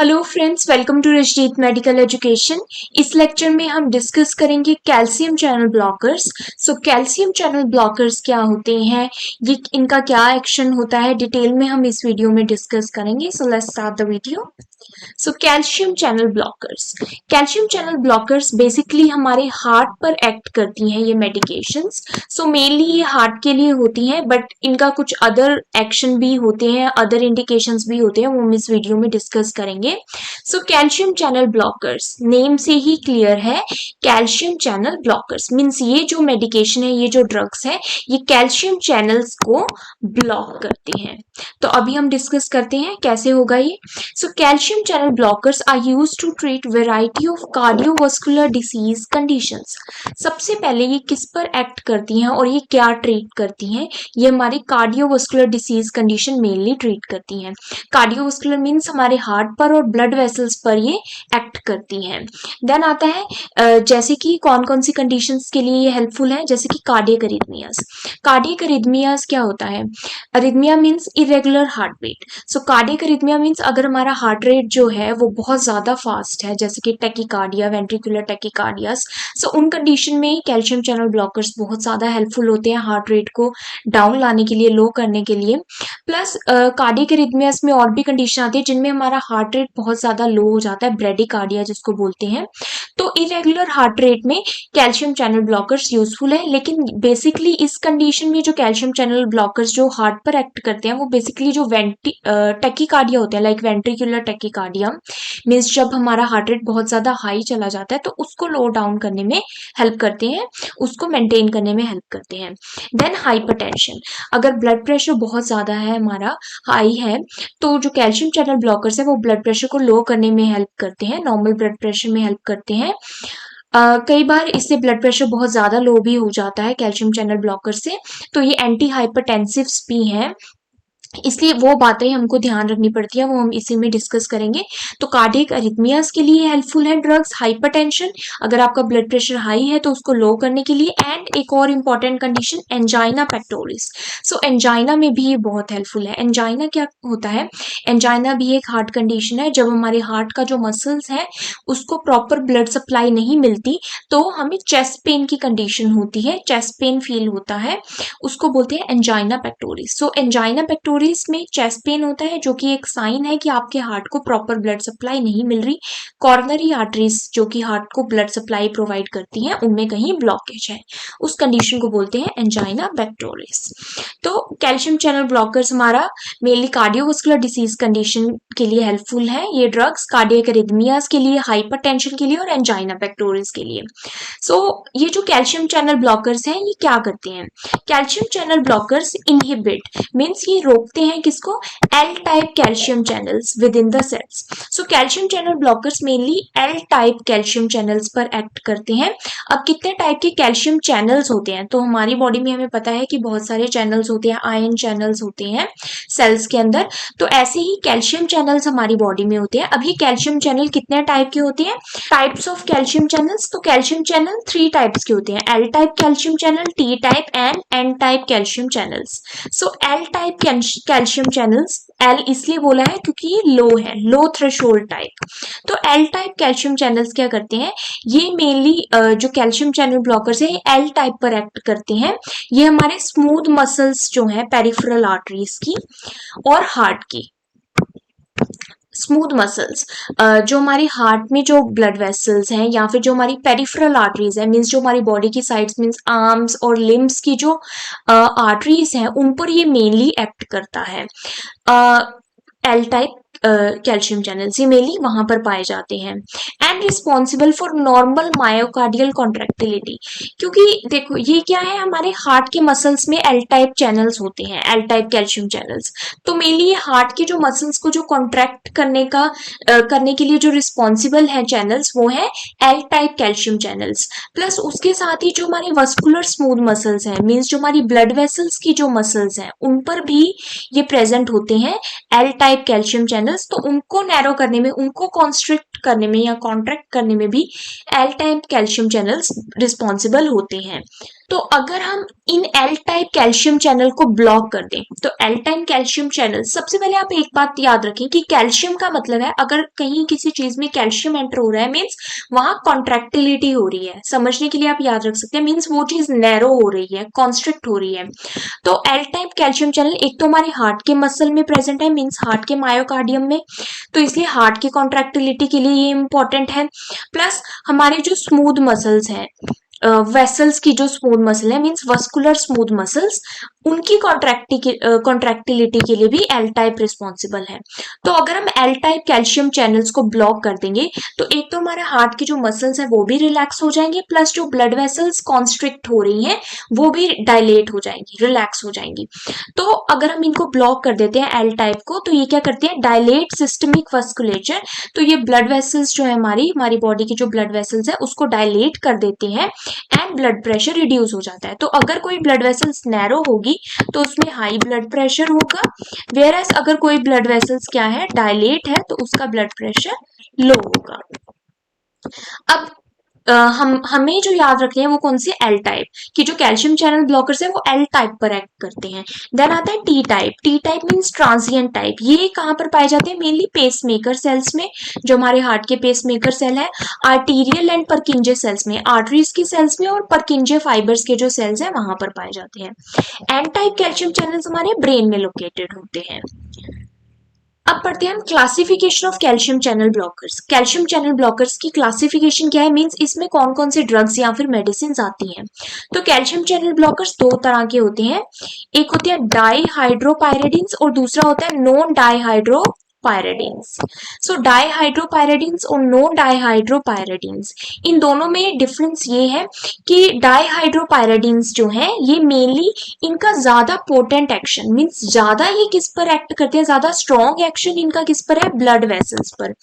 Hello friends, welcome to Rajneet medical education. इस lecture में हम डिस्कस करेंगे calcium channel blockers. Calcium channel blockers क्या होते हैं, ये इनका क्या एक्शन होता है, डिटेल में हम इस वीडियो में डिस्कस करेंगे। So let's start the video. Calcium channel blockers, calcium channel blockers basically हमारे हार्ट पर एक्ट करती हैं ये मेडिकेशंस। मेनली ये हार्ट के लिए होती हैं, बट इनका कुछ अदर एक्शन भी होते हैं, अदर इंडिकेशंस भी होते हैं, वो हम इस वीडियो में डिस्कस करेंगे। कैल्शियम चैनल ब्लॉकर्स नेम से ही क्लियर है, कैल्शियम चैनल ब्लॉकर्स मीन्स ये जो मेडिकेशन है, ये जो ड्रग्स है, ये कैल्शियम चैनल्स को ब्लॉक करते हैं। तो अभी हम डिस्कस करते हैं कैसे होगा ये। Calcium channel blockers are used to treat variety of cardiovascular disease conditions। सबसे पहले ये किस पर एक्ट करती हैं और ये क्या ट्रीट करती हैं, ये हमारी cardiovascular disease condition mainly treat करती हैं। कार्डियोवास्कुलर मीन्स हमारे हार्ट पर और ब्लड वेसल्स पर ये एक्ट करती हैं। देन आता है जैसे कि कौन कौन सी कंडीशंस के लिए ये हेल्पफुल है, जैसे कि कार्डियक अरिथमियास। कार्डियक अरिथमियास क्या होता है? Arrhythmia means irregular heart beat. Cardiac arrhythmia means अगर हमारा हार्ट रेट जो है वो बहुत ज्यादा फास्ट है, जैसे कि टेकिकार्डिया, वेंट्रिकुलर टेकिकार्डियास। उन कंडीशन में कैल्शियम चैनल ब्लॉकर्स बहुत ज्यादा हेल्पफुल होते हैं हार्ट रेट को डाउन लाने के लिए, लो करने के लिए। प्लस कार्डियक अरिथमियास में और भी कंडीशन आती है जिनमें हमारा हार्ट रेट बहुत ज्यादा लो हो जाता है, ब्रेडिकार्डिया जिसको बोलते हैं। तो इरेगुलर हार्ट रेट में कैल्शियम चैनल ब्लॉकर्स यूजफुल है। लेकिन बेसिकली इस कंडीशन में जो कैल्शियम चैनल ब्लॉकर्स जो हार्ट पर एक्ट करते हैं, वो बेसिकली जो टेकिकार्डिया होते हैं, लाइक वेंट्रिकुलर टेकिकार्डिया मीन्स जब हमारा हार्ट रेट बहुत ज्यादा हाई चला जाता है तो उसको लो डाउन करने में हेल्प करते हैं, उसको मेंटेन करने में हेल्प करते हैं। देन हाइपरटेंशन, अगर ब्लड प्रेशर बहुत ज्यादा है, हमारा हाई है, तो जो कैल्शियम चैनल ब्लॉकर्स है वो ब्लड प्रेशर को लो करने में हेल्प करते हैं, नॉर्मल ब्लड प्रेशर में हेल्प करते हैं। कई बार इससे ब्लड प्रेशर बहुत ज्यादा लो भी हो जाता है कैल्शियम चैनल ब्लॉकर से, तो ये एंटी हाइपरटेंसिव्स भी हैं, इसलिए वो बातें हमको ध्यान रखनी पड़ती है, वो हम इसी में डिस्कस करेंगे। तो कार्डियक अरिथमियास के लिए हेल्पफुल है ड्रग्स। हाइपरटेंशन, अगर आपका ब्लड प्रेशर हाई है तो उसको लो करने के लिए। एंड एक और important condition angina pectoris. Angina में भी ये बहुत हेल्पफुल है। एंजाइना क्या होता है? एंजाइना भी एक हार्ट कंडीशन है, जब हमारे हार्ट का जो मसल्स है उसको प्रॉपर ब्लड सप्लाई नहीं मिलती तो हमें चेस्ट पेन की कंडीशन होती है, चेस्ट पेन फील होता है, उसको बोलते हैं एंजाइना पेक्टोरिस। एंजाइना पेक्टोरिस में चेस्ट पेन होता है, जो कि एक साइन है कि आपके हार्ट को प्रॉपर ब्लड सप्लाई नहीं मिल रही। कॉर्नरी आर्टरीज जो कि हार्ट को ब्लड सप्लाई प्रोवाइड करती हैं, उनमें कहीं ब्लॉकेज है, उस कंडीशन को बोलते हैं एंजाइना पेक्टोरिस। तो कैल्शियम चैनल ब्लॉकर्स हमारा मेनली कार्डियोवास्कुलर डिसीज कंडीशन के लिए हेल्पफुल है ये ड्रग्स, कार्डियक अरिथमियास के लिए, हाइपरटेंशन के लिए और एंजाइना पेक्टोरिस के लिए। ये जो कैल्शियम चैनल ब्लॉकर्स हैं ये क्या करते हैं? Calcium channel blockers inhibit means ये रोकते हैं किसको? L type calcium channels within the cells. Calcium channel blockers mainly L type calcium channels पर एक्ट करते हैं। अब कितने टाइप के कैल्शियम चैनल्स होते हैं? तो हमारी बॉडी में हमें पता है कि बहुत सारे चैनल्स होते हैं, आयन चैनल्स होते हैं सेल्स के अंदर, तो ऐसे ही कैल्शियम चैनल्स हमारी बॉडी में होते हैं। अब ये कैल्शियम चैनल कितने टाइप के होते हैं? टाइप्स ऑफ कैल्शियम चैनल्स, तो कैल्शियम चैनल 3 टाइप्स के होते हैं, L type calcium channel, T type and N type calcium channels. L type calcium channels, L इसलिए बोला है क्योंकि ये लो है, लो थ्रेशोल्ड टाइप। तो एल टाइप कैल्शियम चैनल्स क्या करते हैं? ये मेनली जो कैल्शियम चैनल ब्लॉकर्स है एल टाइप पर एक्ट करते हैं। ये हमारे स्मूथ मसल्स जो है पेरिफेरल आर्टरीज की और हार्ट की, स्मूथ मसल्स जो हमारे हार्ट में जो ब्लड वेसल्स हैं, या फिर जो हमारी पेरिफेरल आर्टरीज है, मीन्स जो हमारी बॉडी की साइड्स मीन्स आर्म्स और लिम्स की जो आर्टरीज हैं, उन पर ये मेनली एक्ट करता है। एल टाइप कैल्शियम चैनल्स ये मेनली वहां पर पाए जाते हैं। And responsible for normal myocardial contractility, क्योंकि देखो ये क्या है, हमारे हार्ट के मसल्स में एल टाइप चैनल्स होते हैं, एल टाइप कैल्शियम चैनल्स। तो मेनली ये हार्ट के जो मसल्स को जो कॉन्ट्रैक्ट करने के लिए जो रिस्पॉन्सिबल है चैनल्स, वो है L type calcium channels. Plus उसके साथ ही जो हमारे वस्कुलर स्मूथ मसल्स हैं, मीन्स जो हमारी ब्लड वेसल्स की जो मसल्स हैं, उन पर भी ये प्रेजेंट होते हैं एल टाइप कैल्शियम चैनल्स। तो उनको नैरो करने में, उनको कॉन्स्ट्रिक्ट करने में या कॉन्ट्रैक्ट करने में भी L type calcium channels responsible होते हैं। तो अगर हम in L type calcium channel को ब्लॉक कर दें तो एल टाइप कैल्शियम चैनल, सबसे पहले आप एक बात याद रखें कि कैल्शियम का मतलब है अगर कहीं किसी चीज में कैल्शियम एंटर हो रहा है मीन्स वहां कॉन्ट्रैक्टिलिटी हो रही है। समझने के लिए आप याद रख सकते हैं मीन्स वो चीज नैरो हो रही है, कॉन्स्ट्रिक्ट हो रही है। तो एल टाइप कैल्शियम चैनल एक तो हमारे हार्ट के मसल में प्रेजेंट है मीन्स हार्ट के मायोकार्डियम में, तो इसलिए हार्ट की कॉन्ट्रैक्टिलिटी के लिए ये इंपॉर्टेंट है। प्लस हमारे जो स्मूथ मसल्स हैं, वेसल्स की जो स्मूथ मसल है मींस वस्कुलर स्मूथ मसल्स, उनकी कॉन्ट्रैक्टिलिटी के लिए भी एल टाइप रिस्पॉन्सिबल है। तो अगर हम एल टाइप कैल्शियम चैनल्स को ब्लॉक कर देंगे तो एक तो हमारे हार्ट की जो मसल्स है वो भी रिलैक्स हो जाएंगे, प्लस जो ब्लड वेसल्स कॉन्स्ट्रिक्ट हो रही हैं वो भी डायलेट हो जाएंगी, रिलैक्स हो जाएंगी। तो अगर हम इनको ब्लॉक कर देते हैं एल टाइप को तो ये क्या करते हैं, डायलेट सिस्टमिक वस्कुलेचर। तो ये ब्लड वेसल्स जो है हमारी बॉडी की जो ब्लड वेसल्स है उसको डायलेट कर देते हैं एंड ब्लड प्रेशर रिड्यूस हो जाता है। तो अगर कोई ब्लड वेसल्स नैरो होगी तो उसमें हाई ब्लड प्रेशर होगा, वेयर एज अगर कोई ब्लड वेसल्स क्या है, डायलेट है, तो उसका ब्लड प्रेशर लो होगा। अब हमें जो याद रखते हैं वो कौन सी, एल टाइप की जो कैल्शियम चैनल ब्लॉकर्स है वो एल टाइप पर एक्ट करते हैं। देन आता है T type. T type means transient type. ये कहाँ पर पाए जाते हैं, मेनली पेसमेकर सेल्स में, जो हमारे हार्ट के पेसमेकर सेल है, आर्टीरियल एंड परकिंजे सेल्स में, आर्टरीज की सेल्स में, और परकिंजे फाइबर्स के जो सेल्स है वहां पर पाए जाते हैं। एन टाइप कैल्शियम चैनल्स हमारे ब्रेन में लोकेटेड होते हैं। अब पढ़ते हैं हम classification of calcium channel blockers. Calcium channel blockers की क्लासिफिकेशन क्या है, मींस इसमें कौन कौन से ड्रग्स या फिर मेडिसिन आती हैं। तो कैल्शियम चैनल ब्लॉकर्स दो तरह के होते हैं, एक होते हैं डाईहाइड्रोपायरिडीन्स और दूसरा होता है नॉन डाईहाइड्रोपायरिडीन्स। सो डाईहाइड्रोपायरिडीन्स और नॉन डाईहाइड्रोपायरिडीन्स, इन दोनों में डिफरेंस ये है कि डाईहाइड्रोपायरिडीन्स जो है ये मेनली इनका ज्यादा पोटेंट एक्शन मींस ज्यादा ये किस पर एक्ट करते हैं, ज्यादा स्ट्रॉन्ग एक्शन इनका किस पर है, ब्लड वेसल्स पर,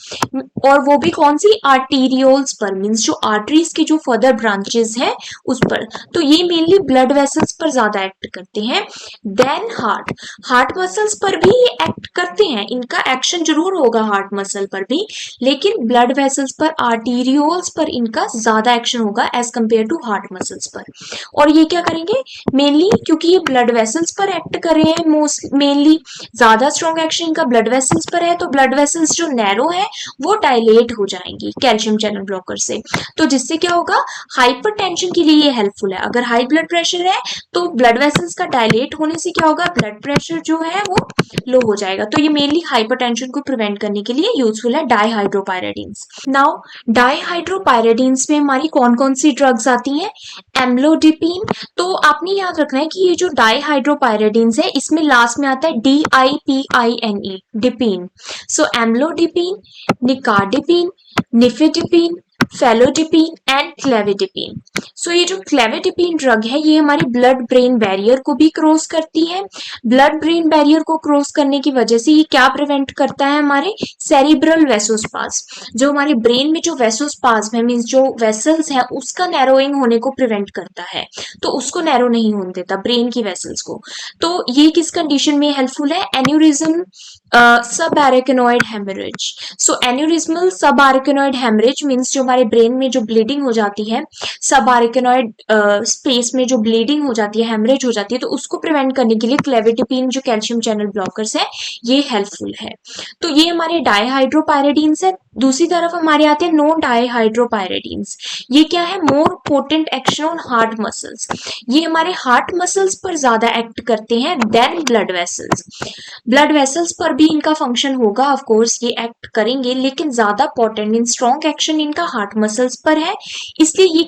और वो भी कौन सी, आर्टीरियोल्स पर, मींस जो आर्टरीज के जो फर्दर ब्रांचेस हैं उस पर। तो ये मेनली ब्लड वेसल्स पर ज्यादा एक्ट करते हैं। देन हार्ट मसल्स पर भी ये एक्ट करते हैं, इनका एक्शन जरूर होगा हार्ट मसल पर भी, लेकिन ब्लड वेसल्स पर, आर्टीरियोल्स पर इनका ज्यादा एक्शन होगा as compare to heart muscles पर। और ये क्या करेंगे, मेनली क्योंकि ये ब्लड वेसल्स पर एक्ट कर रहे हैं, मोस्ट मेनली ज्यादा स्ट्रॉन्ग एक्शन इनका ब्लड वेसल्स पर है, तो ब्लड वेसल्स जो नैरो है वो डायलेट हो जाएंगी कैल्शियम चैनल ब्लॉकर से। तो जिससे क्या होगा, हाइपरटेंशन के लिए ये हेल्पफुल है। अगर हाई ब्लड प्रेशर है तो ब्लड वेसल्स का डायलेट होने से क्या होगा, ब्लड प्रेशर जो है वो लो हो जाएगा। तो ये मेनली हाइपरटेंशन को प्रिवेंट करने के लिए यूजफुल है डाईहाइड्रोपायरिडीन्स। नाउ डाईहाइड्रोपायरिडीन्स में हमारी कौन कौन सी ड्रग्स आती हैं, एम्लोडिपिन। तो आपने याद रखना है कि ये जो डाईहाइड्रोपायरिडीन्स है इसमें लास्ट में आता है DIPINE, dipine. So amlodipine, nicardipine, nifedipine, felodipine and clevidipine. So ये जो क्लेविडिपिन ड्रग है ये हमारे ब्लड ब्रेन बैरियर को भी क्रॉस करती है। ब्लड ब्रेन बैरियर को क्रॉस करने की वजह से ये क्या प्रिवेंट करता है, हमारे सेरिब्रल वेसोस्पाज्म, जो हमारे ब्रेन में जो वेसोस्पाज्म है मींस जो वेसल्स है उसका नैरोइंग होने को प्रिवेंट करता है, तो उसको नैरो नहीं होने देता ब्रेन की वेसल्स को। तो ये किस कंडीशन में हेल्पफुल है, एन्यूरिज्म सब आर्किनोइड हेमरेज। सो एन्यूरिज्मल सब आर्किनोइड हेमरेज मींस जो हमारे ब्रेन में जो ब्लीडिंग हो जाती है, सब आर्किनोइड स्पेस में जो ब्लीडिंग हो जाती है, हेमरेज हो जाती है, तो उसको प्रिवेंट करने के लिए क्लेविडिपिन जो कैल्शियम चैनल ब्लॉकर्स है ये हेल्पफुल है। तो ये हमारे डाईहाइड्रोपायरिडीन्स है। दूसरी तरफ हमारे आते हैं नॉन डाईहाइड्रोपायरिडीन्स। ये क्या है, more potent action on heart muscles. ये हमारे हार्ट मसल्स पर ज्यादा एक्ट करते हैं then blood vessels. Blood vessels पर भी इनका फंक्शन होगा, ऑफ कोर्स ये एक्ट करेंगे, लेकिन ज्यादा पोटेंट मीन स्ट्रॉन्ग एक्शन इनका हार्ट मसल्स पर है। इसलिए ये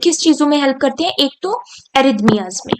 किस चीजों में हेल्प करते हैं, एक तो एरिथमियाज में,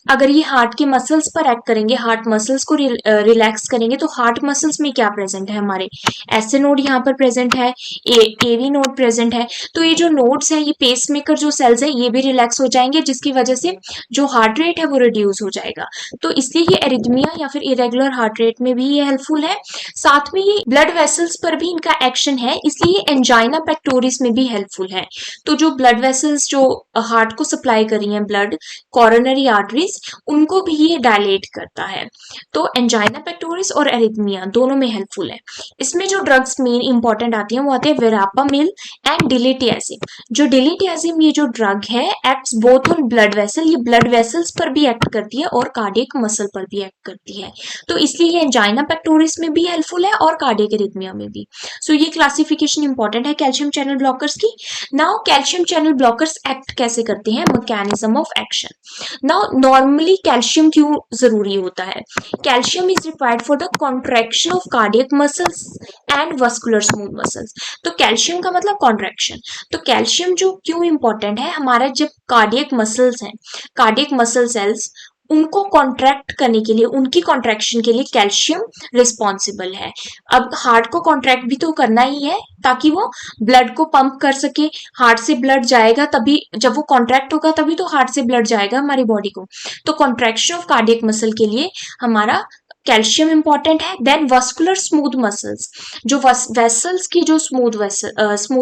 अगर ये हार्ट के मसल्स पर एक्ट करेंगे, हार्ट मसल्स को रिलैक्स करेंगे, तो हार्ट मसल्स में क्या प्रेजेंट है, हमारे एसए नोड यहाँ पर प्रेजेंट है, एवी नोड प्रेजेंट है। तो ये जो नोड्स है, ये पेसमेकर जो सेल्स है ये भी रिलैक्स हो जाएंगे, जिसकी वजह से जो हार्ट रेट है वो रिड्यूस हो जाएगा। तो इसलिए ये एरिथमिया या फिर इरेगुलर हार्ट रेट में भी ये हेल्पफुल है। साथ में ये ब्लड वेसल्स पर भी इनका एक्शन है, इसलिए ये एंजाइना पेक्टोरिस में भी हेल्पफुल है। तो जो ब्लड वेसल्स जो हार्ट को सप्लाई कर रही हैं ब्लड, कोरोनरी आर्टरीज, उनको भी ये डायलेट करता है। तो एंजाइना पेक्टोरिस और एरिथमिया दोनों में हेल्पफुल है। इसमें जो ड्रग्स मेन इंपॉर्टेंट इंपॉर्टेंट आती है वो आती है वेरापामिल एंड डिलीटियाजिम। जो डिलीटियाजिम ये जो ड्रग है acts both on blood vessel, ये ब्लड वेसल्स पर भी एक्ट करती है और कार्डियक मसल पर भी एक्ट करती है, तो इसलिए ये एंजाइना पेक्टोरिस में भी हेल्पफुल है और कार्डियक एरिथमिया में भी। सो ये क्लासिफिकेशन इंपॉर्टेंट है कैल्शियम चैनल ब्लॉकर्स की। Now calcium channel blockers act कैसे करते हैं, mechanism of action. Now normally calcium क्यों जरूरी होता है, calcium is required for the contraction of cardiac muscles and vascular smooth muscles. तो कैल्शियम का मतलब कॉन्ट्रैक्शन, तो कैल्शियम जो क्यों इंपॉर्टेंट है, हमारा जब कार्डियक मसल्स हैं, कार्डियक मसल सेल्स, उनको कॉन्ट्रैक्ट करने के लिए, उनकी कॉन्ट्रैक्शन के लिए कैल्शियम रिस्पॉन्सिबल है। अब हार्ट को कॉन्ट्रैक्ट भी तो करना ही है ताकि वो ब्लड को पंप कर सके, हार्ट से ब्लड जाएगा तभी, जब वो कॉन्ट्रैक्ट होगा तभी तो हार्ट से ब्लड जाएगा हमारी बॉडी को। तो कॉन्ट्रैक्शन ऑफ कार्डियक मसल के लिए हमारा कैल्शियम इंपॉर्टेंट है। देन वस्कुलर स्मूथ मसल्स, जो वेसल्स की जो स्मूथ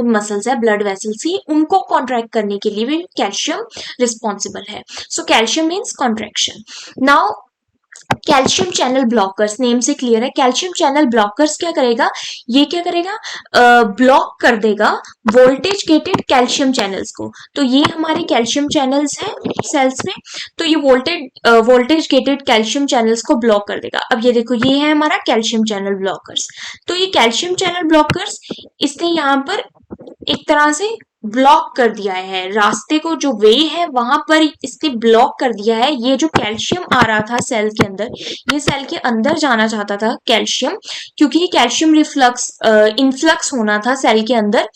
मसल्स है, ब्लड वेसल्स की, उनको कॉन्ट्रैक्ट करने के लिए भी कैल्शियम रिस्पॉन्सिबल है। So calcium means contraction. Now calcium channel blockers, name से क्लियर है, कैल्शियम चैनल ब्लॉकर्स क्या करेगा, ये क्या करेगा, ब्लॉक कर देगा वोल्टेज गेटेड कैल्शियम चैनल्स को। तो ये हमारे कैल्शियम चैनल्स हैं सेल्स में, तो ये वोल्टेज गेटेड कैल्शियम चैनल्स को ब्लॉक कर देगा। अब ये देखो, ये है हमारा कैल्शियम चैनल ब्लॉकर्स। तो ये कैल्शियम चैनल ब्लॉकर्स, इसने यहाँ पर एक तरह से ब्लॉक कर दिया है रास्ते को, जो वे है वहां पर इसने ब्लॉक कर दिया है। ये जो कैल्शियम आ रहा था सेल के अंदर, ये सेल के अंदर जाना चाहता था कैल्शियम, क्योंकि ये कैल्शियम रिफ्लक्स इनफ्लक्स होना था सेल के अंदर,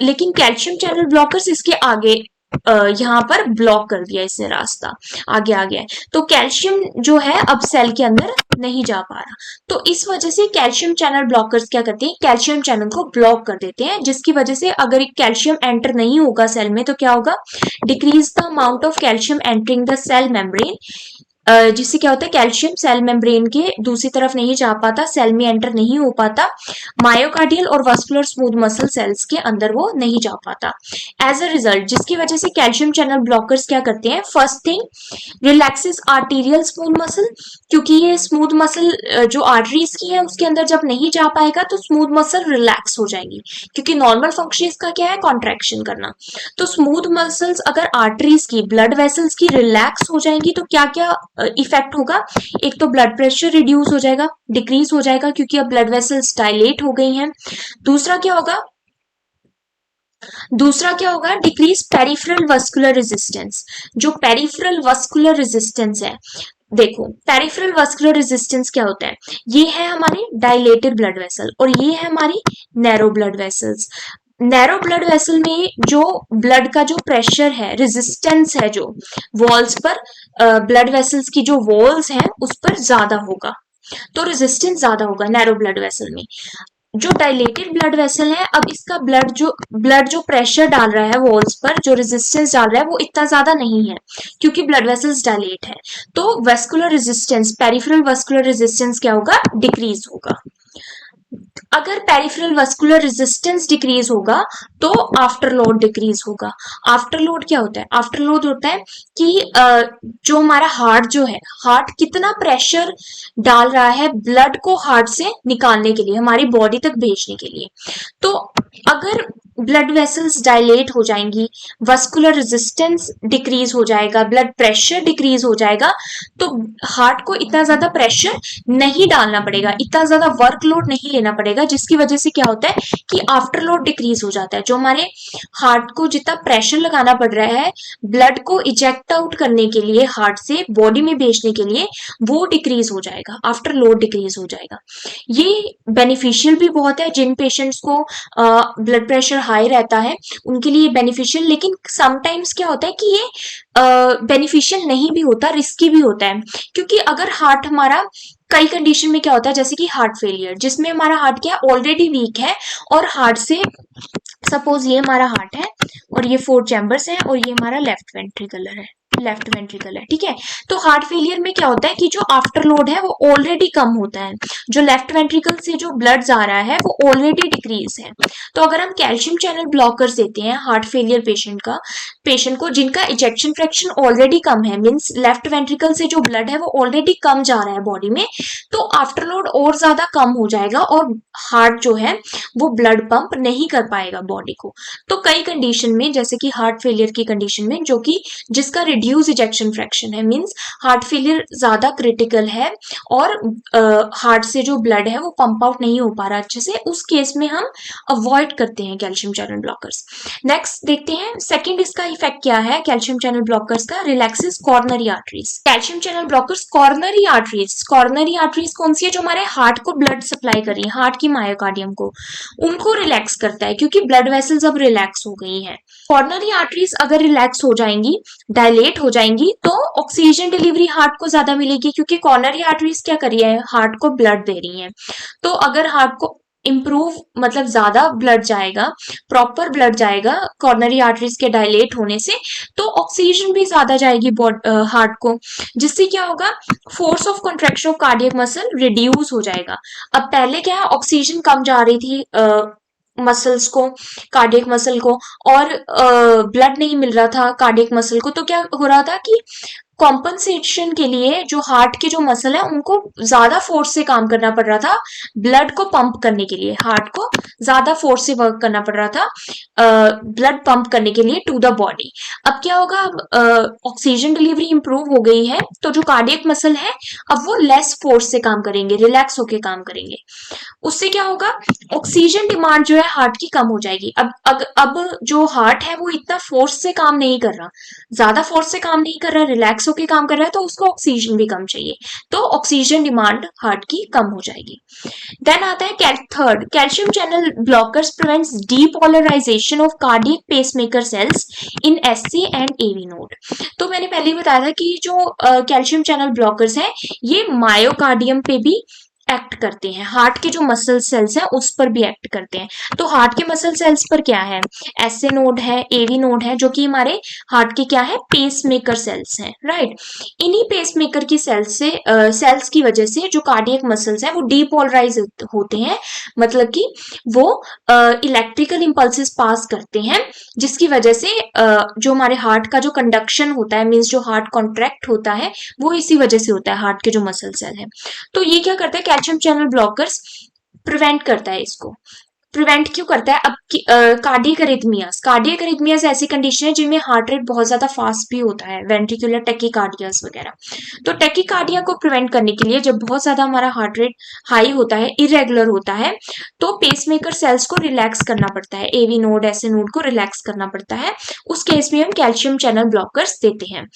लेकिन कैल्शियम चैनल ब्लॉकर्स इसके आगे यहाँ पर ब्लॉक कर दिया इसने, रास्ता आगे आ गया है। तो कैल्शियम जो है अब सेल के अंदर नहीं जा पा रहा, तो इस वजह से कैल्शियम चैनल ब्लॉकर्स क्या करते हैं, कैल्शियम चैनल को ब्लॉक कर देते हैं, जिसकी वजह से अगर कैल्शियम एंटर नहीं होगा सेल में तो क्या होगा, decrease the amount of calcium entering the cell membrane, जिससे क्या होता है, कैल्शियम सेल मेम्ब्रेन के दूसरी तरफ नहीं जा पाता, सेल में एंटर नहीं हो पाता, मायोकार्डियल और वस्कुलर स्मूथ मसल सेल्स के अंदर वो नहीं जा पाता। एज अ रिजल्ट, जिसकी वजह से कैल्शियम चैनल ब्लॉकर्स क्या करते हैं, first thing relaxes arterial smooth muscle, क्योंकि ये स्मूथ मसल जो आर्टरीज की है उसके अंदर जब नहीं जा पाएगा तो स्मूथ मसल रिलैक्स हो जाएंगी, क्योंकि नॉर्मल फंक्शन इसका क्या है, कॉन्ट्रैक्शन करना। तो स्मूथ मसल्स अगर आर्टरीज की, ब्लड वेसल्स की रिलैक्स हो जाएंगी तो क्या क्या इफेक्ट होगा, एक तो ब्लड प्रेशर रिड्यूस हो जाएगा, डिक्रीज हो जाएगा, क्योंकि अब ब्लड वेसल्स डायलेट हो गई हैं। दूसरा क्या होगा, डिक्रीज पेरिफेरल वस्कुलर रेजिस्टेंस। जो पेरिफेरल वस्कुलर रेजिस्टेंस है, देखो पेरिफेरल वस्कुलर रेजिस्टेंस क्या होता है, ये है हमारी डायलेटेड ब्लड वेसल और ये है हमारी narrow blood vessels. Narrow blood vessel में जो ब्लड का जो प्रेशर है, रेजिस्टेंस है जो वॉल्स पर, ब्लड वेसल्स की जो वॉल्स हैं उस पर ज्यादा होगा, तो रेजिस्टेंस ज्यादा होगा नैरो ब्लड वेसल में। जो डायलेटेड ब्लड वेसल है, अब इसका ब्लड जो प्रेशर डाल रहा है वॉल्स पर, जो रेजिस्टेंस डाल रहा है वो इतना ज्यादा नहीं है, क्योंकि ब्लड वेसल्स डायलेट है, तो vascular resistance, peripheral vascular resistance क्या होगा, डिक्रीज होगा। अगर पेरिफेरल वस्कुलर रेजिस्टेंस डिक्रीज होगा तो आफ्टर लोड डिक्रीज होगा। आफ्टर लोड क्या होता है, आफ्टर लोड होता है कि जो हमारा हार्ट जो है, हार्ट कितना प्रेशर डाल रहा है ब्लड को हार्ट से निकालने के लिए, हमारी बॉडी तक भेजने के लिए। तो अगर ब्लड वेसल्स डायलेट हो जाएंगी, वस्कुलर रेजिस्टेंस डिक्रीज हो जाएगा, ब्लड प्रेशर डिक्रीज हो जाएगा, तो हार्ट को इतना ज्यादा प्रेशर नहीं डालना पड़ेगा, इतना ज्यादा वर्कलोड नहीं लेना पड़ेगा, जिसकी वजह से क्या होता है कि आफ्टर लोड डिक्रीज हो जाता है। जो हमारे हार्ट को जितना प्रेशर लगाना पड़ रहा है ब्लड को इजेक्ट आउट करने के लिए, हार्ट से बॉडी में भेजने के लिए, वो डिक्रीज हो जाएगा, आफ्टर लोड डिक्रीज हो जाएगा। ये बेनिफिशियल भी बहुत है, जिन पेशेंट्स को ब्लड प्रेशर हाई रहता है उनके लिए बेनिफिशियल, लेकिन समटाइम्स क्या होता है कि ये बेनिफिशियल नहीं भी होता, रिस्की भी होता है, क्योंकि अगर हार्ट हमारा, कई कंडीशन में क्या होता है जैसे कि हार्ट फेलियर, जिसमें हमारा हार्ट क्या ऑलरेडी वीक है और हार्ट से, सपोज ये हमारा हार्ट है और ये 4 चैम्बर्स हैं और ये हमारा लेफ्ट वेंट्रिकलर है, लेफ्ट वेंट्रिकल है, ठीक है। तो हार्ट फेलियर में क्या होता है कि जो आफ्टर लोड है वो ऑलरेडी कम होता है, जो लेफ्ट वेंट्रिकल से जो ब्लड जा रहा है वो ऑलरेडी डिक्रीज है। तो अगर हम कैल्शियम चैनल ब्लॉकर्स देते हैं हार्ट फेलियर पेशेंट को जिनका इजेक्शन फ्रैक्शन ऑलरेडी कम है, मींस लेफ्ट वेंट्रिकल से जो ब्लड है वो ऑलरेडी कम जा रहा है बॉडी में, तो आफ्टर लोड और ज्यादा कम हो जाएगा और हार्ट जो है वो ब्लड पंप नहीं कर पाएगा बॉडी को। तो कई कंडीशन में, जैसे कि हार्ट फेलियर की कंडीशन में जो कि जिसका रिड्यूस इजेक्शन फ्रैक्शन है, मींस हार्ट फेलियर ज्यादा क्रिटिकल है और हार्ट से जो ब्लड है वो पंप आउट नहीं हो पा रहा अच्छे से, उस केस में हम अवॉइड करते हैं कैल्शियम चैनल ब्लॉकर्स। नेक्स्ट देखते हैं सेकंड इसका इफेक्ट क्या है कैल्शियम चैनल ब्लॉकर्स का, relaxes coronary arteries. Calcium channel blockers coronary arteries कौन सी है, जो हमारे हार्ट को ब्लड सप्लाई कर रही है, हार्ट की मायोकार्डियम को, उनको रिलैक्स करता है क्योंकि ब्लड वेसल्स अब रिलैक्स हो गई हैं। कॉर्नरी आर्टरीज अगर रिलैक्स हो जाएंगी, डायलेट हो जाएंगी, तो ऑक्सीजन डिलीवरी हार्ट को ज्यादा मिलेगी क्योंकि कॉर्नरी आर्टरीज क्या कर रही है, हार्ट को ब्लड दे रही है। तो अगर हार्ट को इम्प्रूव मतलब ज्यादा ब्लड जाएगा, प्रॉपर ब्लड जाएगा कॉर्नरी आर्टरीज के डायलेट होने से, तो ऑक्सीजन भी ज्यादा जाएगी हार्ट को, जिससे क्या होगा, force of contraction of cardiac muscle reduce हो जाएगा। अब पहले क्या है, ऑक्सीजन कम जा रही थी मसल्स को, कार्डियक मसल को, और ब्लड नहीं मिल रहा था कार्डियक मसल को, तो क्या हो रहा था कि कॉम्पनसेशन के लिए जो हार्ट के जो मसल है उनको ज्यादा फोर्स से काम करना पड़ रहा था, ब्लड को पंप करने के लिए हार्ट को ज्यादा फोर्स से वर्क करना पड़ रहा था ब्लड पंप करने के लिए टू द बॉडी। अब क्या होगा, ऑक्सीजन डिलीवरी इंप्रूव हो गई है, तो जो कार्डियक मसल है अब वो लेस फोर्स से काम करेंगे, रिलैक्स होके काम करेंगे। उससे क्या होगा, ऑक्सीजन डिमांड जो है हार्ट की कम हो जाएगी। अब जो हार्ट है वो इतना फोर्स से काम नहीं कर रहा, ज्यादा फोर्स से काम नहीं कर रहा, रिलैक्स होके काम कर रहा है, तो उसको ऑक्सीजन भी कम चाहिए, तो ऑक्सीजन डिमांड हार्ट की कम हो जाएगी। देन आता है third, calcium channel blockers prevents depolarization of cardiac pacemaker cells in SC and AV node. तो मैंने पहले ही बताया था कि जो कैल्शियम चैनल ब्लॉकर्स हैं ये मायोकार्डियम पे भी एक्ट करते हैं, हार्ट के जो मसल सेल्स हैं उस पर भी एक्ट करते हैं। तो हार्ट के मसल सेल्स पर क्या है, एसए नोड है, एवी नोड है, जो कि हमारे हार्ट के क्या है, पेसमेकर सेल्स हैं, राइट। इन्हीं पेसमेकर की सेल्स की वजह से जो कार्डियक मसल्स हैं वो डीपोलराइज होते हैं, मतलब कि वो इलेक्ट्रिकल इंपल्सेस पास करते हैं, जिसकी वजह से जो हमारे हार्ट का जो कंडक्शन होता है, मींस जो हार्ट कॉन्ट्रैक्ट होता है वो इसी वजह से होता है, हार्ट के जो मसल सेल है। तो ये क्या करता है, कैल्शियम चैनल ब्लॉकर्स प्रिवेंट करता है इसको। प्रिवेंट क्यों करता है, अब कार्डियक अरिथमियास ऐसी कंडीशन है जिनमें हार्ट रेट बहुत ज्यादा फास्ट भी होता है, वेंट्रिकुलर टेकिकार्डियास वगैरह। तो टेकिकार्डिया को प्रिवेंट करने के लिए, जब बहुत ज्यादा हमारा हार्ट रेट हाई होता है, इरेगुलर होता है, तो पेसमेकर सेल्स को रिलैक्स करना पड़ता है, एवी नोड एसए नोड को रिलैक्स करना पड़ता है। उस केस में हम कैल्शियम चैनल ब्लॉकर्स देते हैं।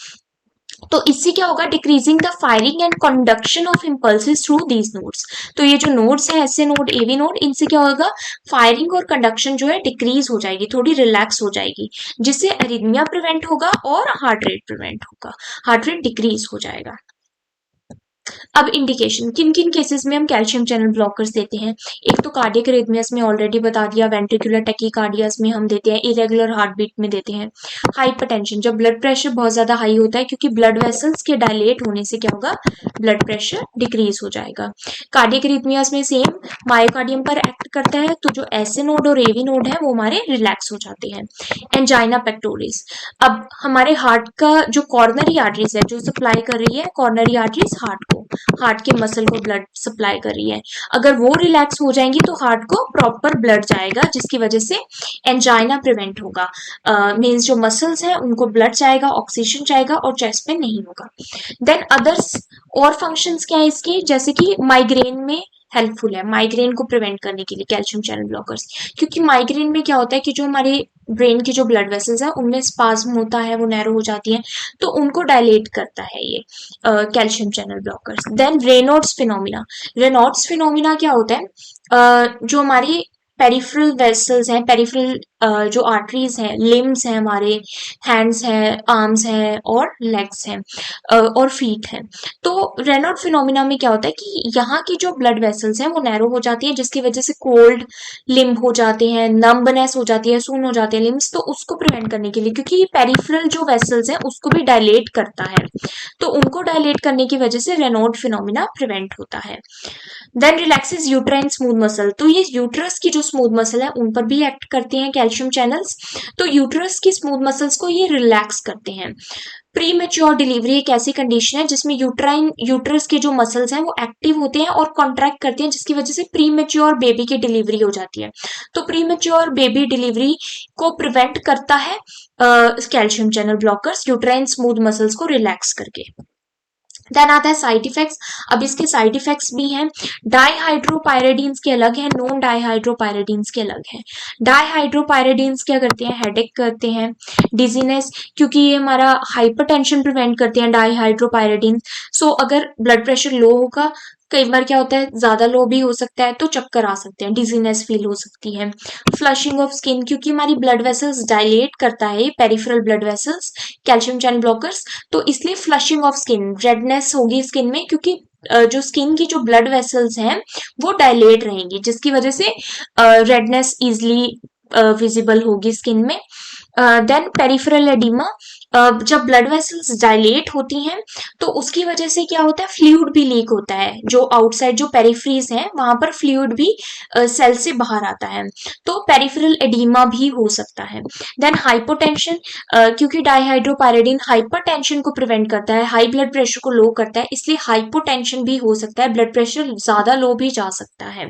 तो इससे क्या होगा, decreasing the firing and conduction of impulses through these nodes. तो ये जो नोड्स है, एसए नोड, एवी नोड, इनसे क्या होगा, फायरिंग और कंडक्शन जो है डिक्रीज हो जाएगी, थोड़ी रिलैक्स हो जाएगी, जिससे अरिथमिया प्रिवेंट होगा और हार्ट रेट प्रिवेंट होगा, हार्ट रेट डिक्रीज हो जाएगा। अब इंडिकेशन, किन किन केसेस में हम कैल्शियम चैनल ब्लॉकर्स देते हैं, एक तो कार्डियक अरिथमियास में ऑलरेडी बता दिया, वेंट्रिकुलर टैकीकार्डियास में हम देते हैं, इरेगुलर हार्ट बीट में देते हैं, हाइपरटेंशन जब ब्लड प्रेशर बहुत ज्यादा हाई होता है, क्योंकि ब्लड वेसल्स के डायलेट होने से क्या होगा, ब्लड प्रेशर डिक्रीज हो जाएगा। कार्डियक अरिथमियास में सेम मायोकार्डियम पर एक्ट करता है, तो जो एसए नोड और एवी नोड है वो हमारे रिलैक्स हो जाते हैं। एंजाइना पेक्टोरिस, अब हमारे हार्ट का जो कॉर्नरी आर्टरीज है जो सप्लाई कर रही है, कॉर्नरी आर्टरीज हार्ट को, हार्ट के मसल को ब्लड सप्लाई कर रही है, अगर वो रिलैक्स हो जाएंगी तो हार्ट को प्रॉपर ब्लड जाएगा, जिसकी वजह से एंजाइना प्रिवेंट होगा, मींस जो मसल्स हैं उनको ब्लड जाएगा, ऑक्सीजन जाएगा और चेस्ट पे नहीं होगा। देन अदर्स और फंक्शंस क्या है इसके, जैसे कि माइग्रेन में हेल्पफुल है, माइग्रेन को प्रिवेंट करने के लिए कैल्शियम चैनल ब्लॉकर्स, क्योंकि माइग्रेन में क्या होता है कि जो हमारे ब्रेन की जो ब्लड वेसल्स है उनमें स्पाज्म होता है, वो नैरो हो जाती हैं, तो उनको डायलेट करता है ये calcium channel blockers. Then Raynaud's phenomena क्या होता है, जो हमारी पेरिफेरल वेसल्स हैं, पेरिफेरल जो आर्टरीज हैं, लिम्स हैं, हमारे हैंड्स हैं, आर्म्स हैं और लेग्स हैं और फीट हैं। तो रेनॉल्ड फिनोमिना में क्या होता है कि यहाँ की जो ब्लड वेसल्स हैं वो नैरो हो जाती है, जिसकी वजह से कोल्ड लिम्ब हो जाते हैं, नम्बनेस हो जाती है, सून हो जाते हैं लिम्स। तो उसको प्रिवेंट करने के लिए, क्योंकि ये पेरिफेरल जो वेसल्स हैं उसको भी डायलेट करता है, तो उनको डायलेट करने की वजह से रेनॉल्ड फिनोमिना प्रिवेंट होता है। Then relaxes uterine smooth muscle, तो ये यूट्रस की जो स्मूथ मसल है उन पर भी एक्ट करते हैं कैल्शियम चैनल्स। तो यूट्रस की स्मूथ मसल्स को ये रिलैक्स करते हैं। प्री मेच्योर डिलीवरी एक ऐसी कंडीशन है जिसमें यूट्रस के जो मसल्स हैं वो एक्टिव होते हैं और कॉन्ट्रैक्ट करते हैं, जिसकी वजह से प्री मेच्योर बेबी की डिलीवरी हो जाती है। तो प्री मेच्योर बेबी डिलीवरी को प्रिवेंट करता है calcium channel blockers uterine smooth muscles को रिलैक्स करके। देन आता है साइड इफेक्ट्स। अब इसके साइड इफेक्ट्स भी हैं। डाईहाइड्रोपायरिडीन्स के अलग हैं, नॉन डाईहाइड्रोपायरिडीन्स के अलग हैं। डाईहाइड्रोपायरिडीन्स क्या करते हैं, हेडेक करते हैं, डिजीनेस, क्योंकि ये हमारा हाइपरटेंशन प्रिवेंट करते हैं डाईहाइड्रोपायरिडीन। सो अगर ब्लड प्रेशर लो होगा, कई बार क्या होता है ज्यादा लो भी हो सकता है, तो चक्कर आ सकते हैं, डिजीनेस फील हो सकती है। फ्लशिंग ऑफ स्किन, क्योंकि हमारी ब्लड वेसल्स डायलेट करता है peripheral blood vessels calcium channel blockers, तो इसलिए फ्लशिंग ऑफ स्किन, रेडनेस होगी स्किन में, क्योंकि जो स्किन की जो ब्लड वेसल्स हैं वो डायलेट रहेंगी, जिसकी वजह से रेडनेस इजिली विजिबल होगी स्किन में। देन पेरिफेरल एडिमा, जब ब्लड वेसल्स डायलेट होती हैं तो उसकी वजह से क्या होता है, फ्लूइड भी लीक होता है, जो आउटसाइड जो पेरिफ्रीज हैं वहां पर फ्लूइड भी सेल से बाहर आता है, तो पेरिफेरल एडिमा भी हो सकता है। देन हाइपोटेंशन, क्योंकि डाईहाइड्रोपायरिडीन हाइपरटेंशन को प्रिवेंट करता है, हाई ब्लड प्रेशर को लो करता है, इसलिए हाइपोटेंशन भी हो सकता है, ब्लड प्रेशर ज्यादा लो भी जा सकता है।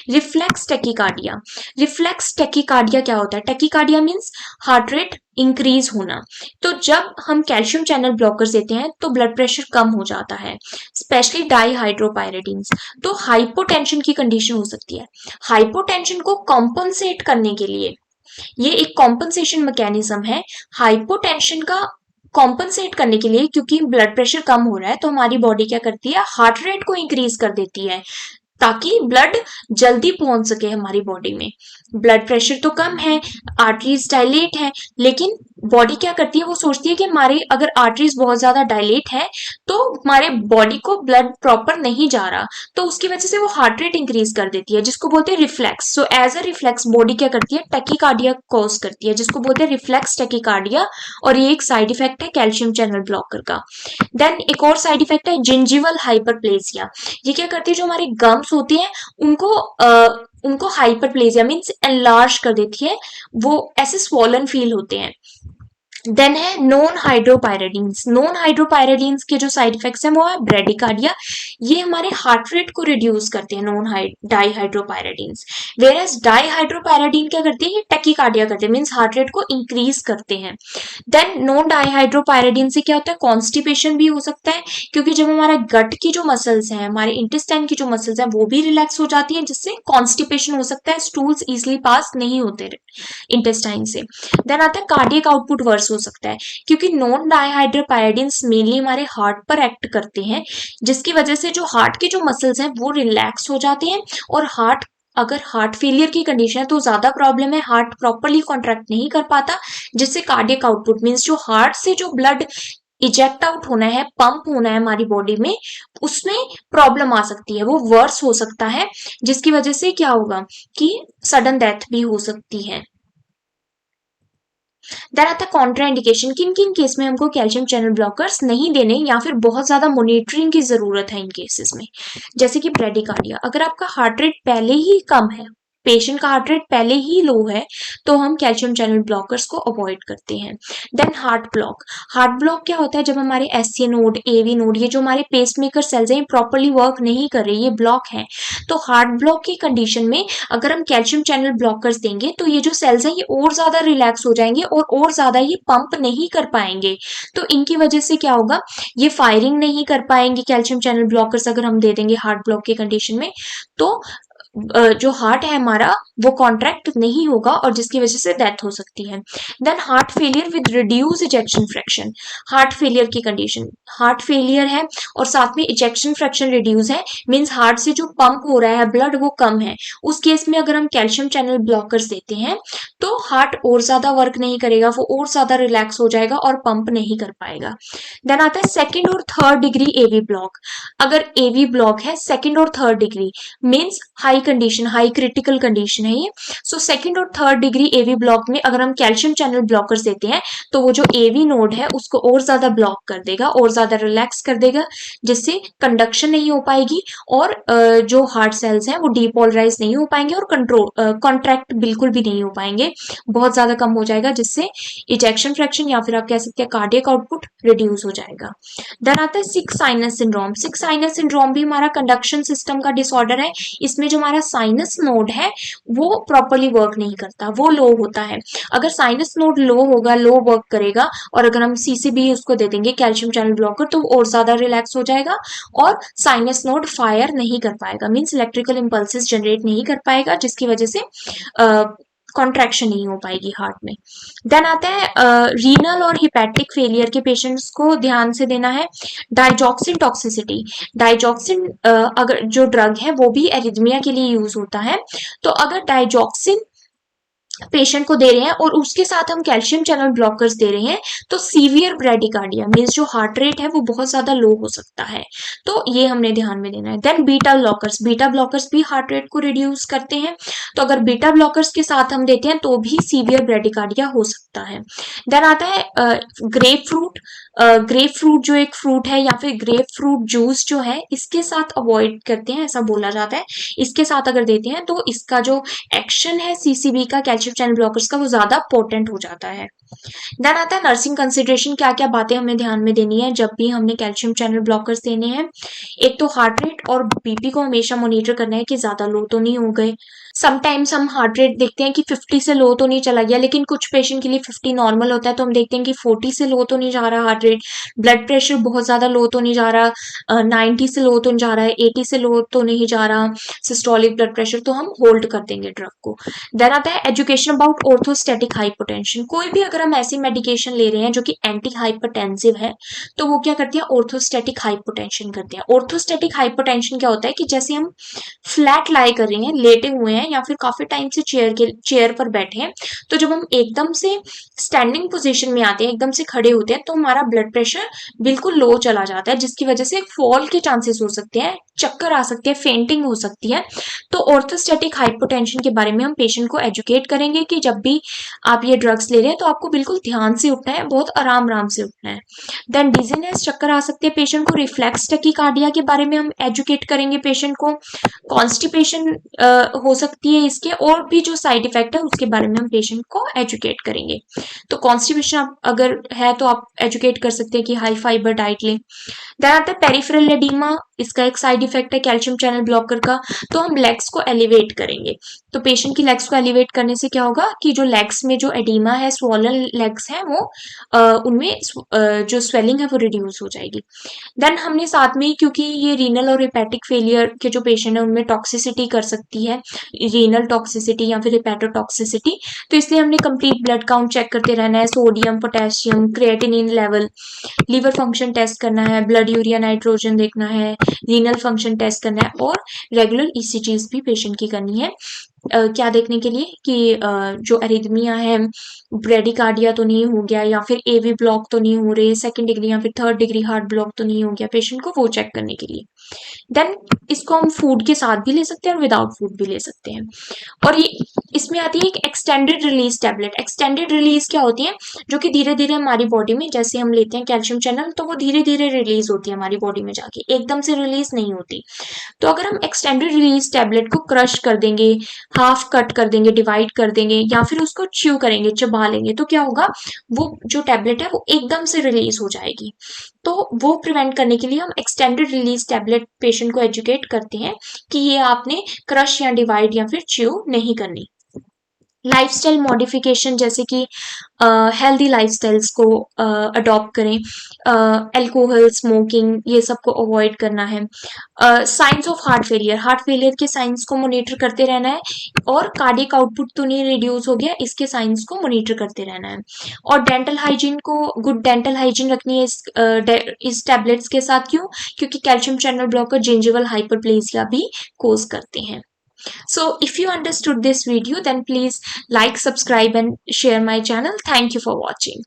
रिफ्लेक्स टेकिकार्डिया, रिफ्लेक्स टेकिकार्डिया क्या होता है, tachycardia means heart rate increase होना। तो जब हम कैल्शियम चैनल ब्लॉकर्स देते हैं तो ब्लड प्रेशर कम हो जाता है, स्पेशली डाईहाइड्रोपायरिडीन्स। तो हाइपोटेंशन की कंडीशन हो सकती है। हाइपोटेंशन को कॉम्पनसेट करने के लिए, ये एक कॉम्पनसेशन मैकेनिज्म है हाइपोटेंशन का कॉम्पनसेट करने के लिए, क्योंकि ब्लड प्रेशर कम हो रहा है तो हमारी बॉडी क्या करती है, हार्ट रेट को इंक्रीज कर देती है ताकि ब्लड जल्दी पहुंच सके हमारी बॉडी में। ब्लड प्रेशर तो कम है, आर्टरीज डायलेट है, लेकिन बॉडी क्या करती है, वो सोचती है कि हमारे अगर आर्टरीज बहुत ज्यादा डायलेट है तो हमारे बॉडी को ब्लड प्रॉपर नहीं जा रहा, तो उसकी वजह से वो हार्ट रेट इंक्रीज कर देती है, जिसको बोलते हैं reflex. So as a reflex body क्या करती है, टैकीकार्डिया कॉज करती है, जिसको बोलते हैं रिफ्लेक्स टैकीकार्डिया, और ये एक साइड इफेक्ट है कैल्शियम चैनल ब्लॉकर का। देन एक और साइड इफेक्ट है जिंजिवल हाइपरप्लेसिया। ये क्या करती है, जो हमारे गम्स होती हैं उनको हाइपरप्लेसिया मीन्स एनलार्ज कर देती है, वो ऐसे स्वॉलन फील होते हैं। देन है नॉन हाइड्रोपायरिडीन्स। नॉन हाइड्रोपायरिडीन्स के जो साइड इफेक्ट्स हैं वो है ब्रेडिकार्डिया, ये हमारे हार्ट रेट को रिड्यूस करते हैं नॉन डाईहाइड्रोपायरिडीन्स। वेयरएज डाईहाइड्रोपायरिडीन क्या करती है, ये टैकीकार्डिया करते हैं, मीन्स हार्ट रेट को इंक्रीज करते हैं। देन नॉन डाईहाइड्रोपायरिडीन से क्या होता है, कॉन्स्टिपेशन भी हो सकता है, क्योंकि जब हमारा गट की जो मसल्स हैं, हमारे इंटेस्टाइन की जो मसल्स हैं वो भी रिलैक्स हो जाती है, जिससे कॉन्स्टिपेशन हो सकता है, स्टूल्स इजिली पास नहीं होते इंटेस्टाइन से। देन आता है कार्डियक आउटपुट वर्स हो सकता है, क्योंकि नॉन डाईहाइड्रोपायरिडीन्स मेनली हमारे हार्ट पर एक्ट करते हैं, जिसकी वजह से जो हार्ट के जो मसल्स हैं वो रिलैक्स हो जाते हैं, और अगर हार्ट फेलियर की कंडीशन है तो ज्यादा प्रॉब्लम है, हार्ट प्रॉपरली कॉन्ट्रैक्ट नहीं कर पाता, जिससे कार्डियक आउटपुट मीन्स जो हार्ट से जो ब्लड इजेक्ट आउट होना है, पंप होना है हमारी बॉडी में, उसमें प्रॉब्लम आ सकती है, वो वर्स हो सकता है, जिसकी वजह से क्या होगा कि सडन डेथ भी हो सकती है। देन आता है कॉन्ट्रा इंडिकेशन, किन किन केस में हमको कैल्शियम चैनल ब्लॉकर्स नहीं देने या फिर बहुत ज्यादा मॉनिटरिंग की जरूरत है इन केसेस में। जैसे कि ब्रेडिकार्डिया, अगर आपका हार्ट रेट पहले ही कम है, पेशेंट का हार्ट रेट पहले ही लो है, तो हम कैल्शियम चैनल ब्लॉकर्स को अवॉइड करते हैं। Then heart block, heart block क्या होता है, जब हमारे एससी नोड, एवी नोड, ये जो हमारे पेसमेकर सेल्स हैं प्रॉपरली वर्क नहीं कर रही, ये ब्लॉक है। तो हार्ट ब्लॉक की कंडीशन में अगर हम कैल्शियम चैनल ब्लॉकर्स देंगे तो ये जो सेल्स हैं ये और ज्यादा रिलैक्स हो जाएंगे और ज्यादा ये पंप नहीं कर पाएंगे, तो इनकी वजह से क्या होगा, ये फायरिंग नहीं कर पाएंगे कैल्शियम चैनल ब्लॉकर्स अगर हम दे देंगे हार्ट ब्लॉक की कंडीशन में, तो जो हार्ट है हमारा वो कॉन्ट्रैक्ट नहीं होगा और जिसकी वजह से डेथ हो सकती है। Then heart failure with reduce ejection fraction, heart failure की कंडीशन, हार्ट फेलियर है और साथ में इजेक्शन फ्रैक्शन रिड्यूस है, मींस हार्ट से जो पंप हो रहा है ब्लड वो कम है। उस केस में अगर हम कैल्शियम चैनल ब्लॉकर्स देते हैं तो हार्ट और ज्यादा वर्क नहीं करेगा, वो और ज्यादा रिलैक्स हो जाएगा और पंप नहीं कर पाएगा। देन आता है सेकेंड और थर्ड डिग्री एवी ब्लॉक। अगर एवी ब्लॉक है सेकेंड और third degree means high condition, high critical condition है ये। सो सेकेंड और थर्ड डिग्री एवी ब्लॉक में अगर हम कैल्शियम चैनल ब्लॉकर्स देते हैं तो वो जो एवी नोड है उसको और ज्यादा ब्लॉक कर देगा, और ज्यादा रिलैक्स कर देगा, जिससे कंडक्शन नहीं हो पाएगी और जो हार्ट सेल्स हैं वो डीपोलराइज नहीं हो पाएंगे और कंट्रोल कॉन्ट्रैक्ट बिल्कुल भी नहीं हो पाएंगे, बहुत ज्यादा कम हो जाएगा, जिससे इजेक्शन फ्रैक्शन या फिर आप कह सकते हैं कार्डियक आउटपुट रिड्यूस हो जाएगा। देन आता है सिक साइनस सिंड्रोम। सिक साइनस सिंड्रोम भी हमारा कंडक्शन सिस्टम का डिसऑर्डर है। इसमें जो हमारा साइनस नोड है वो प्रॉपरली वर्क नहीं करता, वो लो होता है। अगर साइनस नोड लो होगा, लो वर्क करेगा, और अगर हम सीसीबी उसको दे देंगे कैल्शियम चैनल ब्लॉकर तो और ज्यादा रिलैक्स हो जाएगा और साइनस नोड फायर नहीं कर पाएगा, मीन्स इलेक्ट्रिकल इंपल्सेस जनरेट नहीं कर पाएगा, जिसकी वजह से कॉन्ट्रैक्शन नहीं हो पाएगी हार्ट में। देन आता है रीनल और हिपैटिक फेलियर के पेशेंट्स को ध्यान से देना है डाइजॉक्सिन टॉक्सिसिटी। डाइजॉक्सिन अगर जो ड्रग है वो भी एरिथमिया के लिए यूज होता है, तो अगर डाइजॉक्सिन पेशेंट को दे रहे हैं और उसके साथ हम कैल्शियम चैनल ब्लॉकर्स दे रहे हैं तो सीवियर ब्रेडिकार्डिया मीन्स जो हार्ट रेट है वो बहुत ज्यादा लो हो सकता है, तो ये हमने ध्यान में देना है। Then beta blockers, beta blockers भी हार्ट रेट को रिड्यूस करते हैं, तो अगर बीटा ब्लॉकर्स के साथ हम देते हैं तो भी सीवियर ब्रेडिकार्डिया हो सकता है। देन आता है ग्रेप फ्रूट। ग्रेप फ्रूट जो एक फ्रूट है या फिर ग्रेप फ्रूट जूस जो है इसके साथ अवॉइड करते हैं, ऐसा बोला जाता है। इसके साथ अगर देते हैं तो इसका जो एक्शन है सीसीबी का कैल्शियम चैनल ब्लॉकर्स का वो ज्यादा पोटेंट हो जाता है। देन आता है नर्सिंग कंसिडरेशन, क्या क्या बातें हमें ध्यान में देनी है जब भी हमने कैल्शियम चैनल ब्लॉकर्स देने हैं। एक तो हार्ट रेट और बीपी को हमेशा मॉनिटर करना है कि ज्यादा लो तो नहीं हो गए। समटाइम्स हम हार्ट रेट देखते हैं कि 50 से लो तो नहीं चला गया, लेकिन कुछ पेशेंट के लिए 50 नॉर्मल होता है, तो हम देखते हैं कि 40 से लो तो नहीं जा रहा हार्ट रेट। ब्लड प्रेशर बहुत ज्यादा लो तो नहीं जा रहा, 90 से लो तो नहीं जा रहा है, 80 से लो तो नहीं जा रहा सिस्टोलिक ब्लड प्रेशर, तो हम होल्ड कर देंगे ड्रग को। देन आता है एजुकेशन अबाउट ऑर्थोस्टैटिक हाइपोटेंशन। कोई भी अगर हम ऐसी मेडिकेशन ले रहे हैं जो कि एंटी हाइपरटेंसिव है तो वो क्या करती है, ऑर्थोस्टैटिक हाइपोटेंशन करते हैं। ऑर्थोस्टैटिक हाइपोटेंशन क्या होता है कि जैसे हम फ्लैट लाई कर रहे हैं, लेटे हुए हैं या फिर काफी टाइम से चेयर पर बैठे हैं, तो जब हम एकदम से स्टैंडिंग पोजीशन में आते हैं, एकदम से खड़े होते हैं, तो हमारा ब्लड प्रेशर बिल्कुल लो चला जाता है, जिसकी वजह से फॉल के चांसेस हो सकते हैं, चक्कर आ सकते हैं, फेंटिंग हो सकती है। तो ऑर्थोस्टैटिक हाइपोटेंशन के बारे में हम पेशेंट को एजुकेट करेंगे कि जब भी आप ये ड्रग्स ले रहे हैं तो आपको बिल्कुल ध्यान से उठना है, बहुत आराम आराम से उठना है। देन डिजीनेस, चक्कर आ सकते हैं पेशेंट को। रिफ्लेक्स टैकीकार्डिया के बारे में हम एजुकेट करेंगे पेशेंट को। कॉन्स्टिपेशन हो सकती है इसके, और भी जो साइड इफेक्ट है उसके बारे में हम पेशेंट को एजुकेट करेंगे। तो कॉन्स्टिपेशन अगर है तो आप एजुकेट कर सकते हैं कि हाई फाइबर डाइट लें। देन आता है पेरिफेरल एडीमा, इसका एक साइड इफेक्ट है कैल्शियम चैनल ब्लॉकर का। तो हम लेग्स को एलिवेट करेंगे, तो पेशेंट की लेग्स को एलिवेट करने से क्या होगा कि जो लेग्स में जो एडीमा है, स्वॉलन लेग्स है, वो उनमें जो स्वेलिंग है वो रिड्यूस हो जाएगी। देन हमने साथ में, क्योंकि ये रीनल और हेपेटिक फेलियर के जो पेशेंट है उनमें टॉक्सिसिटी कर सकती है, रीनल टॉक्सिसिटी या फिर हेपेटोटॉक्सिसिटी, तो इसलिए हमने कंप्लीट ब्लड काउंट चेक करते रहना है, sodium, potassium, creatinine level, liver function test करना है, ब्लड यूरिया नाइट्रोजन देखना है, रीनल फंक्शन टेस्ट करना है, और रेगुलर ईसीजीज भी पेशेंट की करनी है। क्या देखने के लिए कि जो एरिथमिया है, ब्रेडिकार्डिया तो नहीं हो गया, या फिर एवी ब्लॉक तो नहीं हो रहे, सेकंड डिग्री या फिर थर्ड डिग्री हार्ट ब्लॉक तो नहीं हो गया पेशेंट को, वो चेक करने के लिए। देन इसको हम फूड के साथ भी ले सकते हैं और विदाउट फूड भी ले सकते हैं। और ये इसमें आती है एक extended release tablet. Extended release क्या होती है, जो कि धीरे धीरे हमारी बॉडी में, जैसे हम लेते हैं कैल्शियम चैनल तो वो धीरे धीरे रिलीज होती है हमारी बॉडी में जाके, एकदम से रिलीज नहीं होती। तो अगर हम एक्सटेंडेड रिलीज टैबलेट को क्रश कर देंगे, हाफ कट कर देंगे, डिवाइड कर देंगे, या फिर उसको च्यू करेंगे, चबा लेंगे, तो क्या होगा, वो जो टैबलेट है वो एकदम से रिलीज हो जाएगी। तो वो प्रिवेंट करने के लिए हम एक्सटेंडेड रिलीज टैबलेट पेशेंट को एजुकेट करते हैं कि ये आपने क्रश या डिवाइड या फिर च्यू नहीं करनी। लाइफस्टाइल मॉडिफिकेशन जैसे कि हेल्दी लाइफस्टाइल्स को अडॉप्ट करें, अल्कोहल स्मोकिंग ये सब को अवॉइड करना है। साइंस ऑफ हार्ट फेलियर के साइंस को मॉनिटर करते रहना है, और कार्डियक आउटपुट तो नहीं रिड्यूस हो गया, इसके साइंस को मॉनिटर करते रहना है। और डेंटल हाइजीन को गुड डेंटल हाइजीन रखनी है इस टैबलेट्स के साथ। क्यों? क्योंकि calcium channel blocker gingival hyperplasia भी कोज करते हैं। So if you understood this video, then please like, subscribe and share my channel. Thank you for watching.